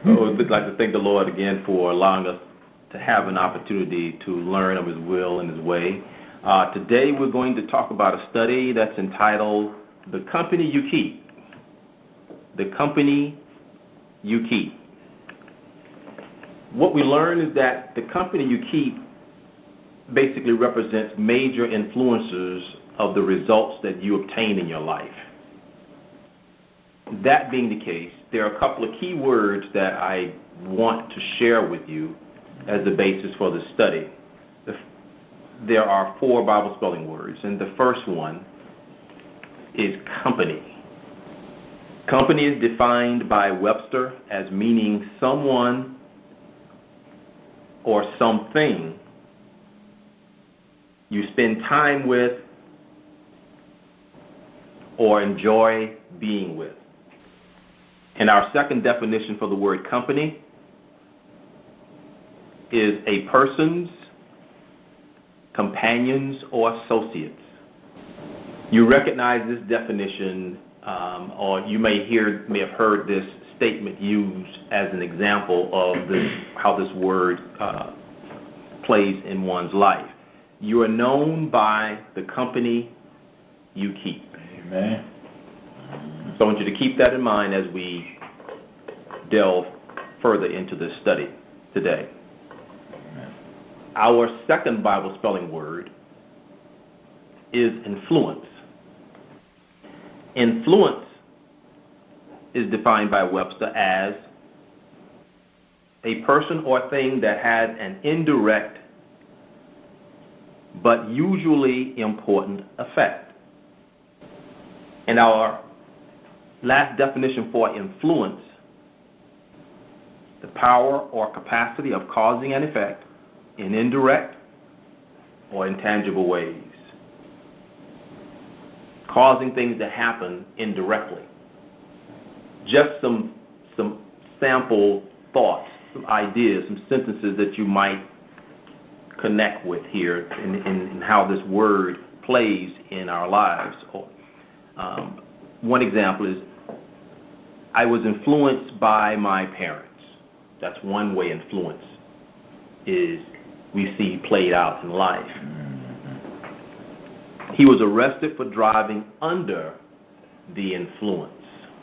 So I'd like to thank the Lord again for allowing us to have an opportunity to learn of His will and His way. Today we're going to talk about a study that's entitled The Company You Keep. The Company You Keep. What we learn is that the company you keep basically represents major influencers of the results that you obtain in your life. That being the case, there are a couple of key words that I want to share with you as the basis for the study. There are 4 Bible spelling words, and the first one is company. Company is defined by Webster as meaning someone or something you spend time with or enjoy being with. And our second definition for the word company is a person's, companions, or associates. You recognize this definition, or you may have heard this statement used as an example of how this word plays in one's life. You are known by the company you keep. Amen. So I want you to keep that in mind as we delve further into this study today. Amen. Our second Bible spelling word is influence. Influence is defined by Webster as a person or thing that has an indirect but usually important effect. And our last definition for influence, the power or capacity of causing an effect in indirect or intangible ways. Causing things to happen indirectly. Just some sample thoughts, some ideas, some sentences that you might connect with here in how this word plays in our lives. One example is, I was influenced by my parents. That's one way influence is we see played out in life. Mm-hmm. He was arrested for driving under the influence.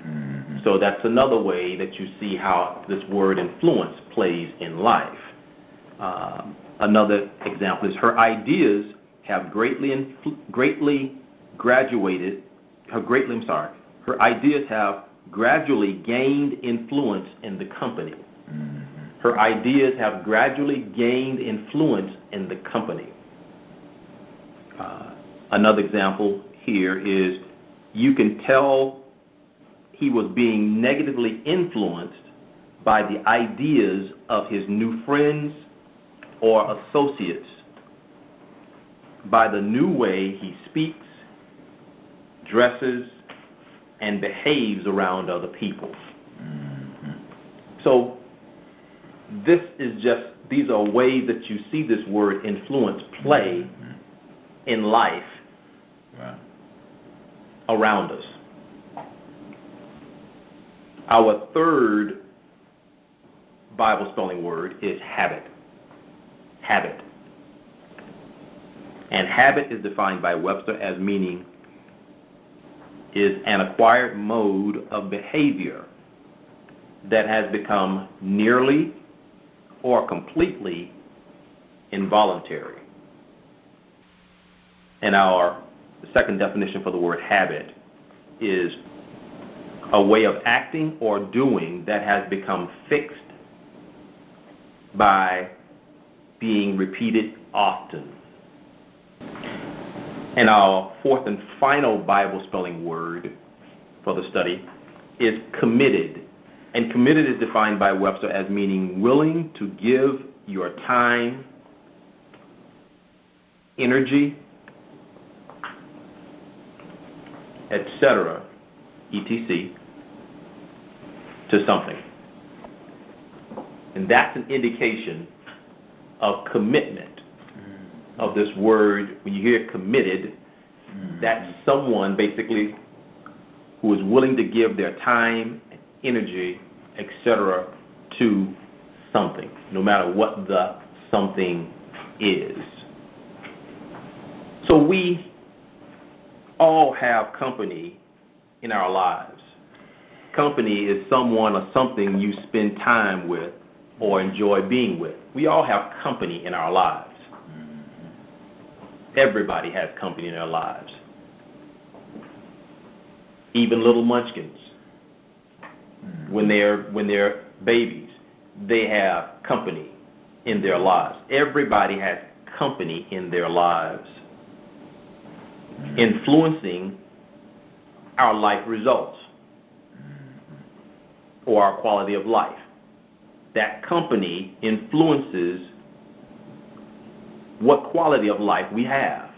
Mm-hmm. So that's another way that you see how this word influence plays in life. Another example is her ideas have Her ideas have gradually gained influence in the company. Mm-hmm. Her ideas have gradually gained influence in the company. Another example here is, you can tell he was being negatively influenced by the ideas of his new friends or associates, by the new way he speaks, dresses, and behaves around other people. Mm-hmm. So these are ways that you see this word influence play Mm-hmm. in life. Wow. Around us. Our third Bible spelling word is habit. Habit. And habit is defined by Webster as meaning is an acquired mode of behavior that has become nearly or completely involuntary. And our second definition for the word habit is a way of acting or doing that has become fixed by being repeated often. And our fourth and final Bible spelling word for the study is committed. And committed is defined by Webster as meaning willing to give your time, energy, etc., etc., to something. And that's an indication of commitment of this word. When you hear committed, that's someone basically who is willing to give their time, energy, etc., to something, no matter what the something is. So we all have company in our lives. Company is someone or something you spend time with or enjoy being with. We all have company in our lives. Everybody has company in their lives. Even little munchkins, when they're babies, they have company in their lives. Everybody has company in their lives, influencing our life results or our quality of life. That company influences what quality of life we have.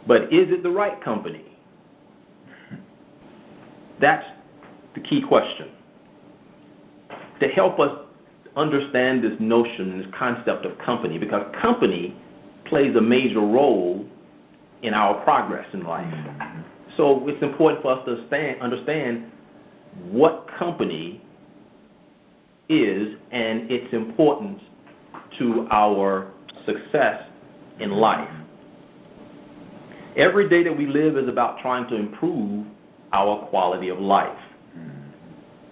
But is it the right company? That's the key question. To help us understand this notion, this concept of company, because company plays a major role in our progress in life. So it's important for us to understand what company is and its importance to our success in life. Every day that we live is about trying to improve our quality of life,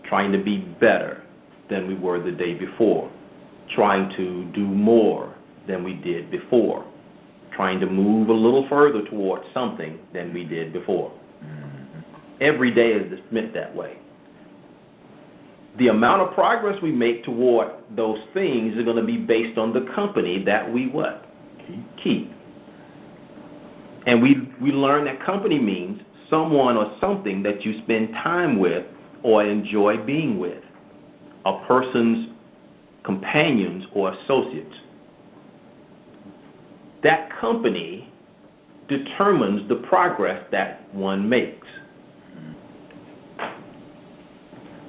trying to be better than we were the day before, trying to do more than we did before, trying to move a little further towards something than we did before. Every day is meant that way. The amount of progress we make toward those things is going to be based on the company that we what? Keep. And we learn that company means someone or something that you spend time with or enjoy being with, a person's companions or associates. That company determines the progress that one makes.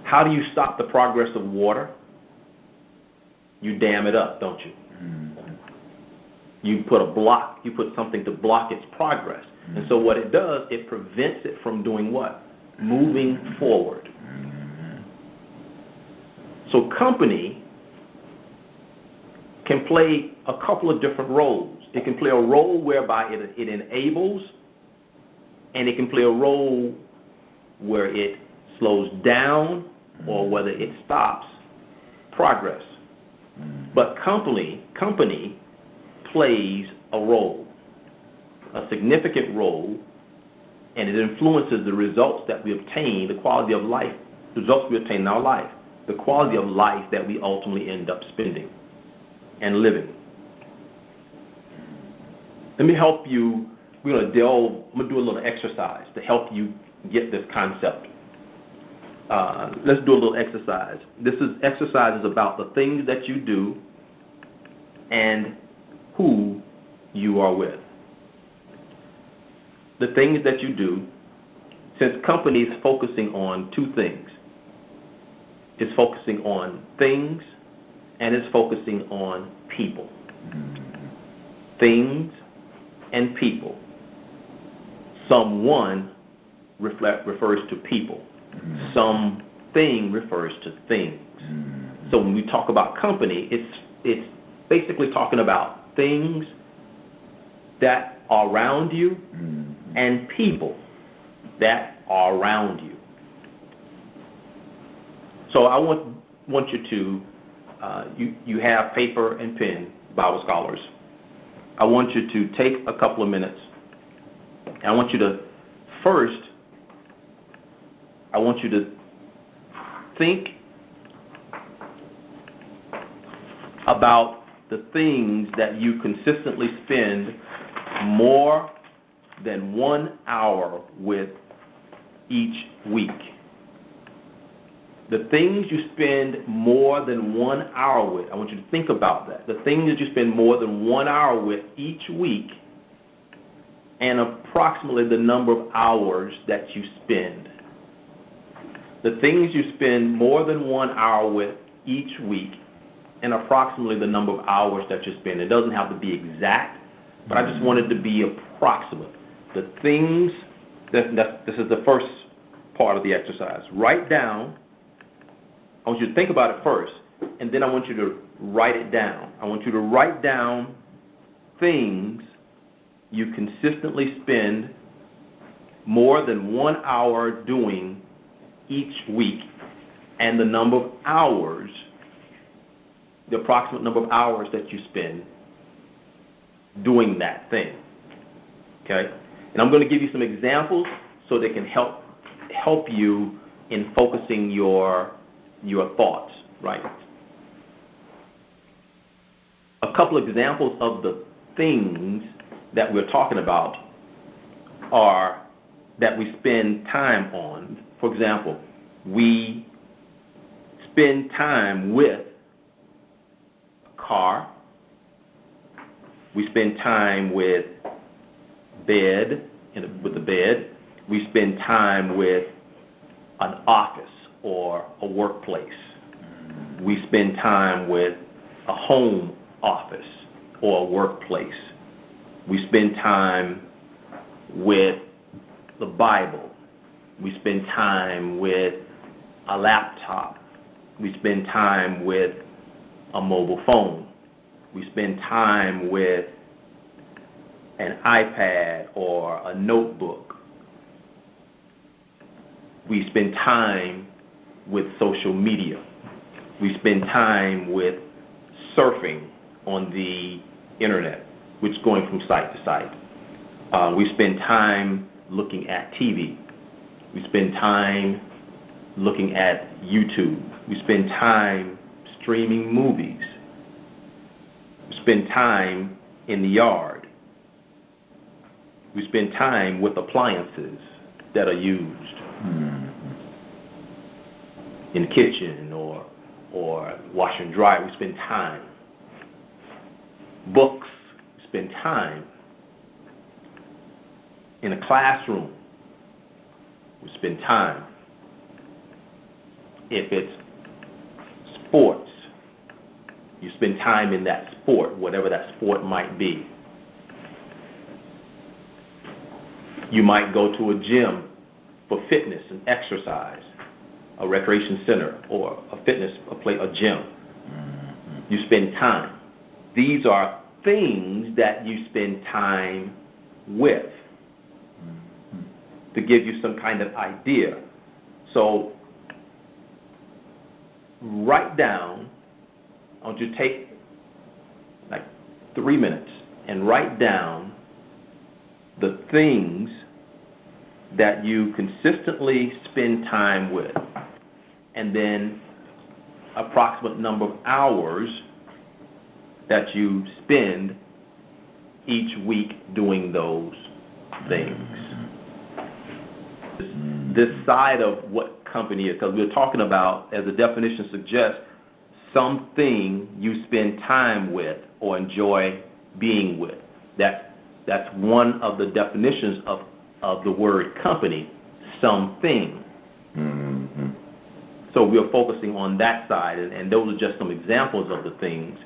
How do you stop the progress of water? You dam it up, don't you? You put something to block its progress. And so what it does, it prevents it from doing what? Moving forward. So company can play a couple of different roles. It can play a role whereby it enables, and it can play a role where it slows down or whether it stops progress. But company plays a role, a significant role, and it influences the results that we obtain, the quality of life, the results we obtain in our life, the quality of life that we ultimately end up spending and living. Let me help you. I'm going to do a little exercise to help you get this concept. Let's do a little exercise. This exercise is about the things that you do and who you are with. The things that you do, since company is focusing on two things. It's focusing on things and it's focusing on people. Things and people. Someone refers to people. Something refers to things. So when we talk about company, it's basically talking about things that are around you and people that are around you. So I want you to, you have paper and pen, Bible scholars. I want you to take a couple of minutes. And I want you to think about the things that you consistently spend more than 1 hour with each week. The things you spend more than 1 hour with, I want you to think about that. The things that you spend more than 1 hour with each week, and approximately the number of hours that you spend. The things you spend more than 1 hour with each week, and approximately the number of hours that you spend. It doesn't have to be exact, but I just want it to be approximate. The things, this is the first part of the exercise. Write down I want you to think about it first, and then I want you to write it down. I want you to write down things you consistently spend more than 1 hour doing each week, and the number of hours, the approximate number of hours that you spend doing that thing. Okay? And I'm going to give you some examples so they can help you in focusing your thoughts, right? A couple of examples of the things that we're talking about are that we spend time on. For example, we spend time with a car. We spend time with bed, with the bed. We spend time with an office or a workplace. We spend time with a home office or a workplace. We spend time with the Bible. We spend time with a laptop. We spend time with a mobile phone. We spend time with an iPad or a notebook. We spend time with social media. We spend time with surfing on the internet, which is going from site to site. We spend time looking at TV. We spend time looking at YouTube. We spend time streaming movies. We spend time in the yard. We spend time with appliances that are used in the kitchen or wash and dry. We spend time. Books, we spend time. In a classroom, we spend time. If it's sports, you spend time in that sport, whatever that sport might be. You might go to a gym for fitness and exercise, a recreation center or a gym. You spend time. These are things that you spend time with, to give you some kind of idea. So write down, I want you to take like 3 minutes and write down the things that you consistently spend time with, and then approximate number of hours that you spend each week doing those things. This side of what company is, because we're talking about, as the definition suggests, something you spend time with or enjoy being with. That's one of the definitions of the word company, something. Mm-hmm. So we're focusing on that side, and those are just some examples of the things.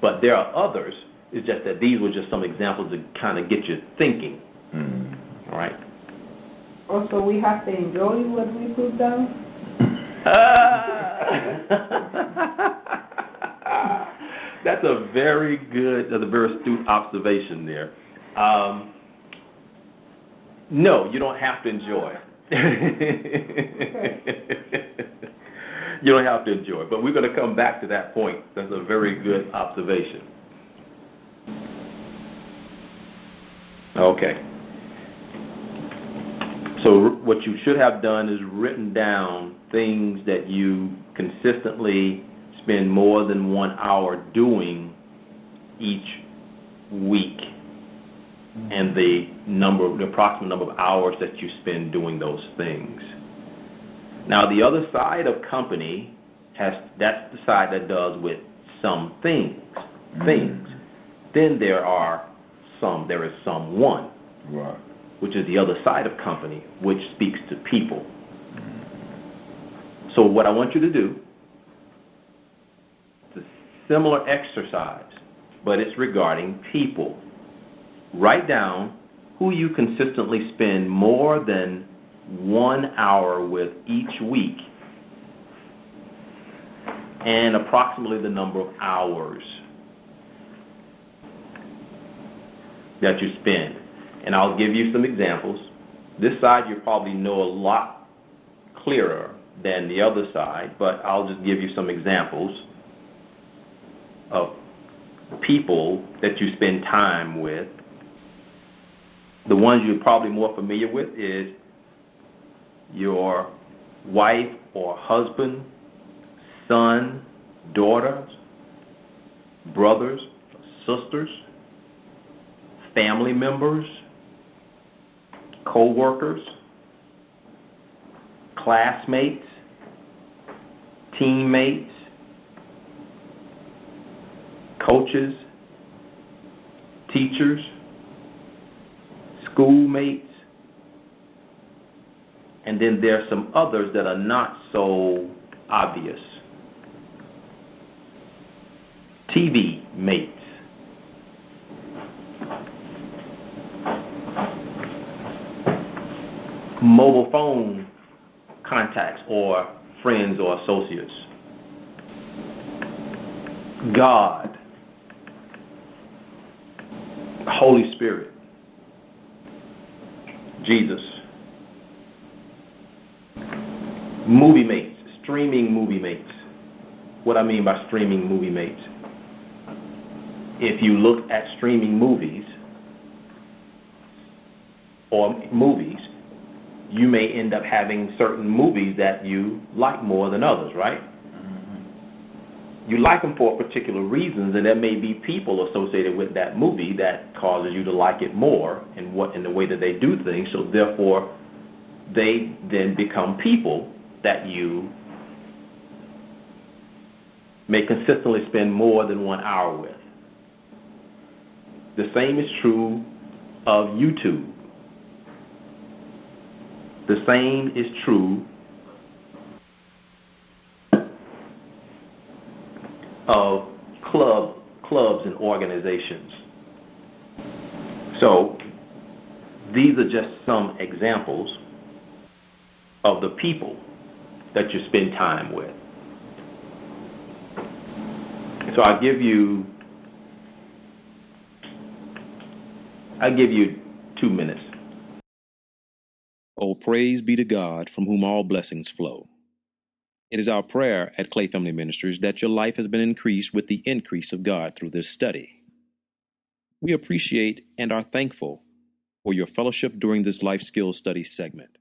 But there are others. It's just that these were just some examples to kind of get you thinking. Mm-hmm. All right? Also, we have to enjoy what we put down. That's a very astute observation there. No, you don't have to enjoy. You don't have to enjoy, but we're going to come back to that point. That's a very good observation. Okay. So what you should have done is written down things that you consistently spend more than 1 hour doing each week, and the approximate number of hours that you spend doing those things. Now, the other side of company that's the side that does with some things. Then there is someone. Right. Which is the other side of company, which speaks to people. So what I want you to do, it's a similar exercise, but it's regarding people. Write down who you consistently spend more than 1 hour with each week, and approximately the number of hours that you spend. And I'll give you some examples. This side you probably know a lot clearer than the other side, but I'll just give you some examples of people that you spend time with. The ones you're probably more familiar with is your wife or husband, son, daughters, brothers, sisters, family members, co-workers, classmates, teammates, coaches, teachers, schoolmates, and then there's some others that are not so obvious. TV mates, mobile phone contacts or friends or associates, God, Holy Spirit, Jesus, movie mates, streaming movie mates. What I mean by streaming movie mates, if you look at streaming movies or movies, you may end up having certain movies that you like more than others, right? You like them for particular reasons, and there may be people associated with that movie that causes you to like it more in the way that they do things. So therefore, they then become people that you may consistently spend more than 1 hour with. The same is true of YouTube. The same is true of clubs and organizations. So these are just some examples of the people that you spend time with. So I give you 2 minutes. Oh, praise be to God, from whom all blessings flow. It is our prayer at Clay Family Ministries that your life has been increased with the increase of God through this study. We appreciate and are thankful for your fellowship during this life skills study segment.